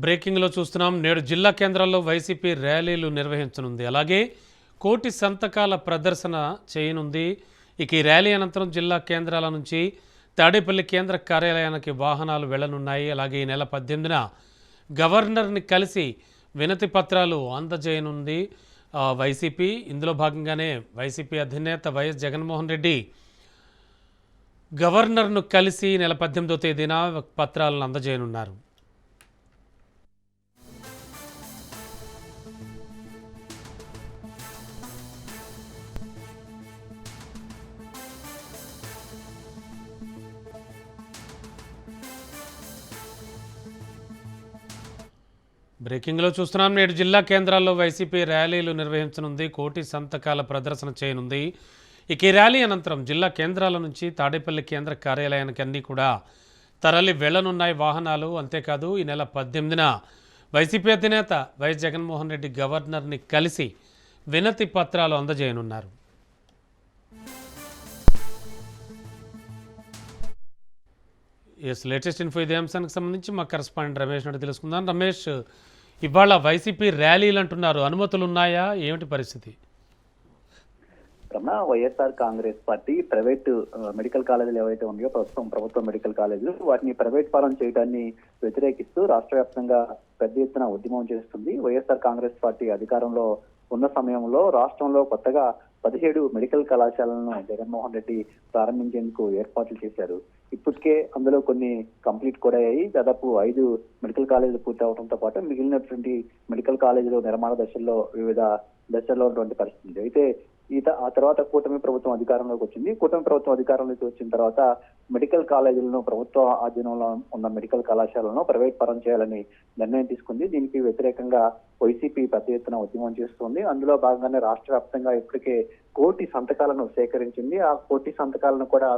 బ్రేకింగ్లో చూస్తున్నాం. నేడు జిల్లా కేంద్రాల్లో వైసీపీ ర్యాలీలు నిర్వహించనుంది. అలాగే కోటి సంతకాల ప్రదర్శన చేయనుంది. ఇక ఈ ర్యాలీ అనంతరం జిల్లా కేంద్రాల నుంచి తాడేపల్లి కేంద్ర కార్యాలయానికి వాహనాలు వెళ్లనున్నాయి. అలాగే ఈ నెల 18న గవర్నర్ని కలిసి వినతి పత్రాలు అందజేయనుంది వైసీపీ. ఇందులో భాగంగానే వైసీపీ అధినేత వైఎస్ జగన్మోహన్ రెడ్డి గవర్నర్ను కలిసి నెల 18వ తేదీన పత్రాలను అందజేయనున్నారు. బ్రేకింగ్లో చూస్తున్నాం. నేడు జిల్లా కేంద్రాల్లో వైసీపీ ర్యాలీలు నిర్వహించనుంది. కోటి సంతకాల ప్రదర్శన చేయనుంది. ఇక ఈ ర్యాలీ అనంతరం జిల్లా కేంద్రాల నుంచి తాడేపల్లి కేంద్ర కార్యాలయానికి అన్నీ కూడా తరలి వెళ్లనున్నాయి వాహనాలు. అంతేకాదు ఈ నెల 18న వైసీపీ అధినేత వైఎస్ జగన్మోహన్ రెడ్డి గవర్నర్ని కలిసి వినతి పత్రాలు అందజేయనున్నారు. లేటెస్ట్ ఇన్ఫో ఇదే అంశానికి సంబంధించి మా కరెస్పాండెంట్ రమేష్ నుండి తెలుసుకుందాం. రమేష్, ఇవాళ వైసీపీ ర్యాలీలు అంటున్నారు, అనుమతులు ఉన్నాయా? ఏమిటి పరిస్థితి? YSR Congress party private medical కాలేజీలు ఏవైతే ఉన్నాయో ప్రభుత్వ మెడికల్ కాలేజీలు వాటిని ప్రైవేట్ పరం చేయడాన్ని వ్యతిరేకిస్తూ రాష్ట్ర వ్యాప్తంగా పెద్ద ఎత్తున ఉద్యమం చేస్తుంది. వైఎస్ఆర్ కాంగ్రెస్ పార్టీ అధికారంలో ఉన్న సమయంలో రాష్ట్రంలో కొత్తగా 17 మెడికల్ కళాశాలను జగన్మోహన్ రెడ్డి ప్రారంభించేందుకు ఏర్పాట్లు చేశారు. ఇప్పటికే అందులో కొన్ని కంప్లీట్ కూడా అయ్యాయి. దాదాపు 5 మెడికల్ కాలేజీలు పూర్తి అవడంతో పాటు మిగిలినటువంటి మెడికల్ కాలేజీలు నిర్మాణ దశల్లో వివిధ దశల్లో ఉన్నటువంటి పరిస్థితి. అయితే ఆ తర్వాత కూటమి ప్రభుత్వం అధికారంలోకి వచ్చింది. కూటమి ప్రభుత్వం అధికారంలోకి వచ్చిన తర్వాత మెడికల్ కాలేజీలను ప్రభుత్వ ఆధీనంలో ఉన్న మెడికల్ కళాశాలను ప్రైవేట్ పరం చేయాలని నిర్ణయం తీసుకుంది. దీనికి వ్యతిరేకంగా వైసీపీ పెద్ద ఎత్తున ఉద్యమం చేస్తుంది. అందులో భాగంగానే రాష్ట్ర వ్యాప్తంగా ఇప్పటికే 1 కోటి సంతకాలను సేకరించింది. ఆ 1 కోటి సంతకాలను కూడా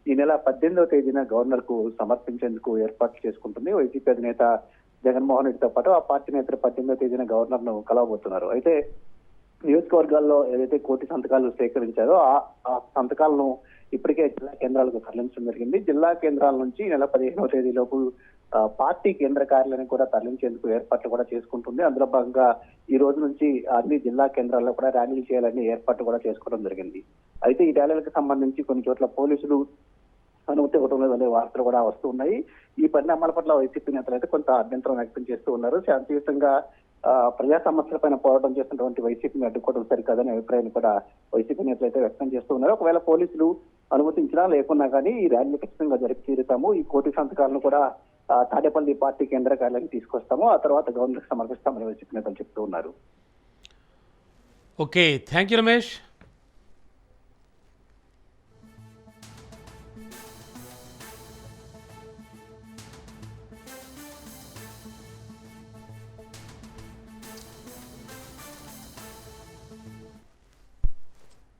ఈ నెల 18వ తేదీన గవర్నర్ కు సమర్పించేందుకు ఏర్పాట్లు చేసుకుంటుంది వైసీపీ అధినేత జగన్మోహన్ రెడ్డితో పాటు ఆ పార్టీ నేతలు 18వ తేదీన గవర్నర్ ను కలవబోతున్నారు. అయితే నియోజకవర్గాల్లో ఏదైతే 1 కోటి సంతకాలు సేకరించారో ఆ సంతకాలను ఇప్పటికే జిల్లా కేంద్రాలకు తరలించడం జరిగింది. జిల్లా కేంద్రాల నుంచి నెల 15వ తేదీలోపు పార్టీ కేంద్ర కార్యాలయాన్ని కూడా తరలించేందుకు ఏర్పాట్లు కూడా చేసుకుంటుంది. అందులో భాగంగా ఈ రోజు నుంచి అన్ని జిల్లా కేంద్రాల్లో కూడా ర్యాలీలు చేయాలని ఏర్పాట్లు కూడా చేసుకోవడం జరిగింది. అయితే ఈ ర్యాలీలకు సంబంధించి కొన్ని చోట్ల పోలీసులు అనుమతి ఇవ్వడం లేదనే వార్తలు కూడా వస్తూ ఉన్నాయి. ఈ పరిణామాల పట్ల వైసీపీ నేతలు అయితే కొంత అభ్యంతరం వ్యక్తం చేస్తూ ఉన్నారు. శాంతియుతంగా ప్రజా సమస్యలపైన పోరాటం చేస్తున్నటువంటి వైసీపీని అడ్డుకోవడం సరికాదనే అభిప్రాయాన్ని కూడా వైసీపీ నేతలు అయితే వ్యక్తం చేస్తూ ఉన్నారు. ఒకవేళ పోలీసులు అనుమతించినా లేకున్నా కానీ ఈ ర్యాలీని ఖచ్చితంగా జరిపి తీరుతాము, ఈ 1 కోటి సంతకాలను కూడా తాడేపల్లి పార్టీ కేంద్ర కార్యాలయానికి తీసుకొస్తాము, ఆ తర్వాత గవర్నర్కి సమర్పిస్తామని వైసీపీ నేతలు చెప్తూ ఉన్నారు. Okay, thank you Ramesh.